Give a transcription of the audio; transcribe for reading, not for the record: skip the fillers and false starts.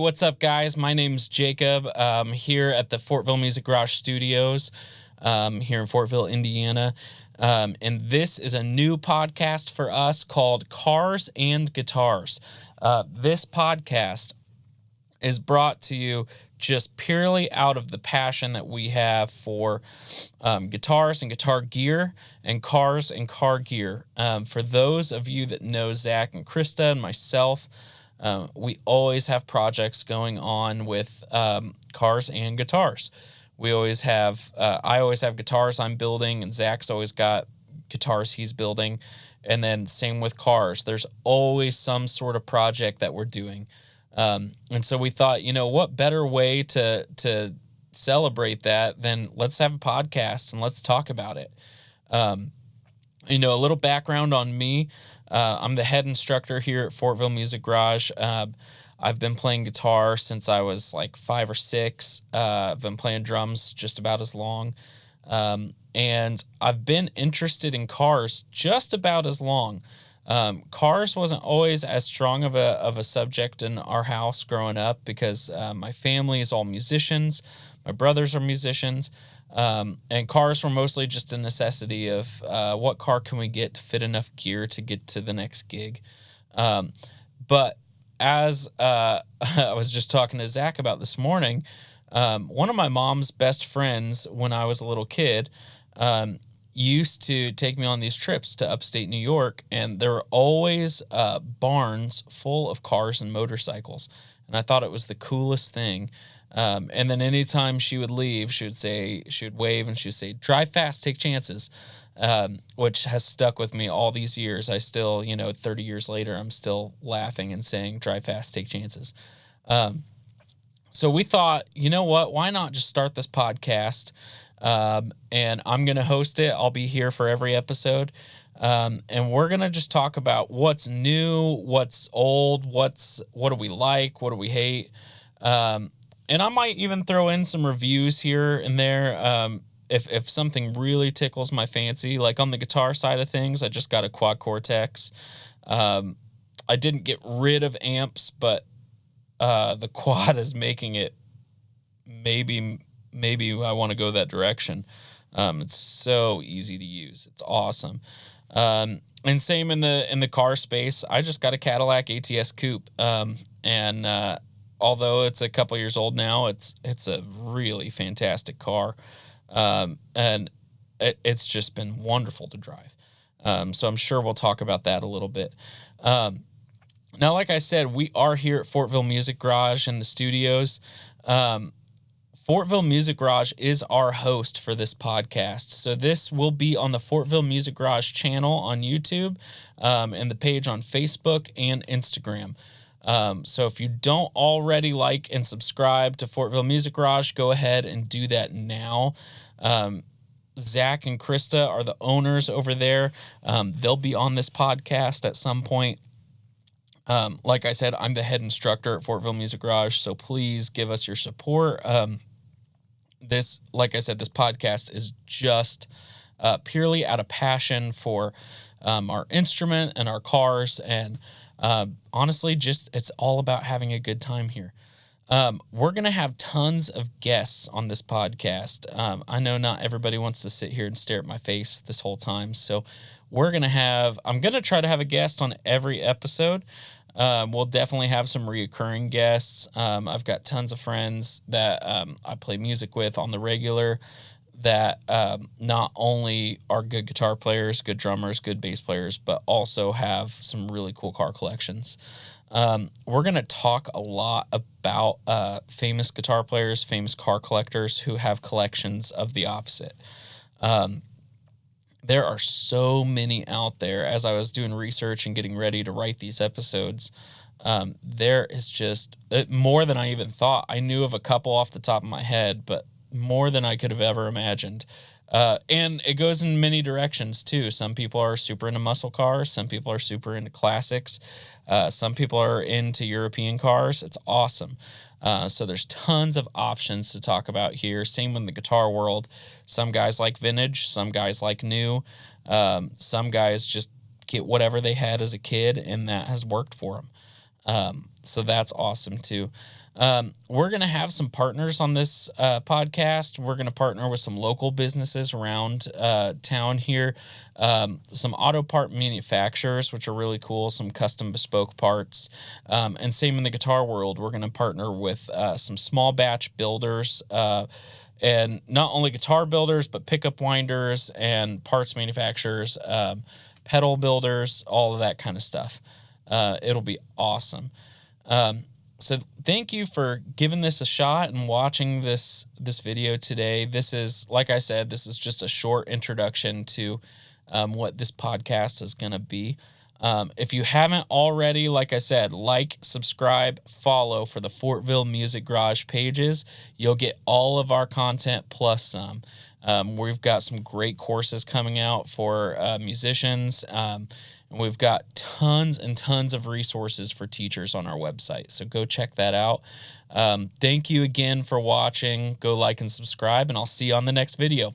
what's up, guys? My name's Jacob. Here at the Fortville Music Garage Studios, here in Fortville, Indiana. And this is a new podcast for us called Cars and Guitars. This podcast is brought to you just purely out of the passion that we have for guitars and guitar gear and cars and car gear. For those of you that know Zack and Krista and myself, we always have projects going on with cars and guitars. We always have, I always have guitars I'm building, and Zack's always got guitars he's building. And then same with cars. There's always some sort of project that we're doing. And so we thought, what better way to celebrate that than let's have a podcast and let's talk about it. A little background on me. I'm the head instructor here at Fortville Music Garage. I've been playing guitar since I was like 5 or 6. I've been playing drums just about as long. And I've been interested in cars just about as long. Cars wasn't always as strong of a subject in our house growing up because my family is all musicians. My brothers are musicians. And cars were mostly just a necessity of what car can we get to fit enough gear to get to the next gig. But as I was just talking to Zack about this morning, one of my mom's best friends when I was a little kid used to take me on these trips to upstate New York, and there were always barns full of cars and motorcycles. And I thought it was the coolest thing. And then anytime she would leave, she would wave and she would say, "Drive fast, take chances," which has stuck with me all these years. I still, 30 years later, I'm still laughing and saying, "Drive fast, take chances." So we thought, what, why not just start this podcast? And I'm going to host it. I'll be here for every episode. And we're going to just talk about what's new, what's old, what do we like, what do we hate. And I might even throw in some reviews here and there. If something really tickles my fancy, like on the guitar side of things, I just got a Quad Cortex. I didn't get rid of amps, but the Quad is making it maybe I want to go that direction. It's so easy to use. It's awesome. And same in the car space. I just got a Cadillac ATS Coupe. And although it's a couple years old now, it's a really fantastic car. And it's just been wonderful to drive. So I'm sure we'll talk about that a little bit. Now, like I said, we are here at Fortville Music Garage in the studios. Fortville Music Garage is our host for this podcast. So this will be on the Fortville Music Garage channel on YouTube, and the page on Facebook and Instagram. So if you don't already like and subscribe to Fortville Music Garage, go ahead and do that now. Zack and Krista are the owners over there. They'll be on this podcast at some point. Like I said, I'm the head instructor at Fortville Music Garage, so please give us your support. Like I said, this podcast is just purely out of passion for our instrument and our cars, and honestly, it's all about having a good time here. We're going to have tons of guests on this podcast. I know not everybody wants to sit here and stare at my face this whole time, so I'm going to try to have a guest on every episode. We'll definitely have some reoccurring guests. I've got tons of friends that I play music with on the regular that not only are good guitar players, good drummers, good bass players, but also have some really cool car collections. We're going to talk a lot about famous guitar players, famous car collectors who have collections of the opposite. There are so many out there. As I was doing research and getting ready to write these episodes, there is just more than I even thought. I knew of a couple off the top of my head, but more than I could have ever imagined. And it goes in many directions too. Some people are super into muscle cars. Some people are super into classics. Some people are into European cars. It's awesome. So there's tons of options to talk about here. Same in the guitar world. Some guys like vintage. Some guys like new. Some guys just get whatever they had as a kid, and that has worked for them. So that's awesome too. We're going to have some partners on this podcast. We're going to partner with some local businesses around town here, some auto part manufacturers, which are really cool, some custom bespoke parts. And same in the guitar world, we're going to partner with some small batch builders, and not only guitar builders, but pickup winders and parts manufacturers, pedal builders, all of that kind of stuff. It'll be awesome. So thank you for giving this a shot and watching this video today. This is, like I said, this is just a short introduction to what this podcast is going to be. If you haven't already, like I said, like, subscribe, follow for the Fortville Music Garage pages. You'll get all of our content plus some. We've got some great courses coming out for musicians. And we've got tons and tons of resources for teachers on our website. So go check that out. Thank you again for watching. Go like and subscribe, and I'll see you on the next video.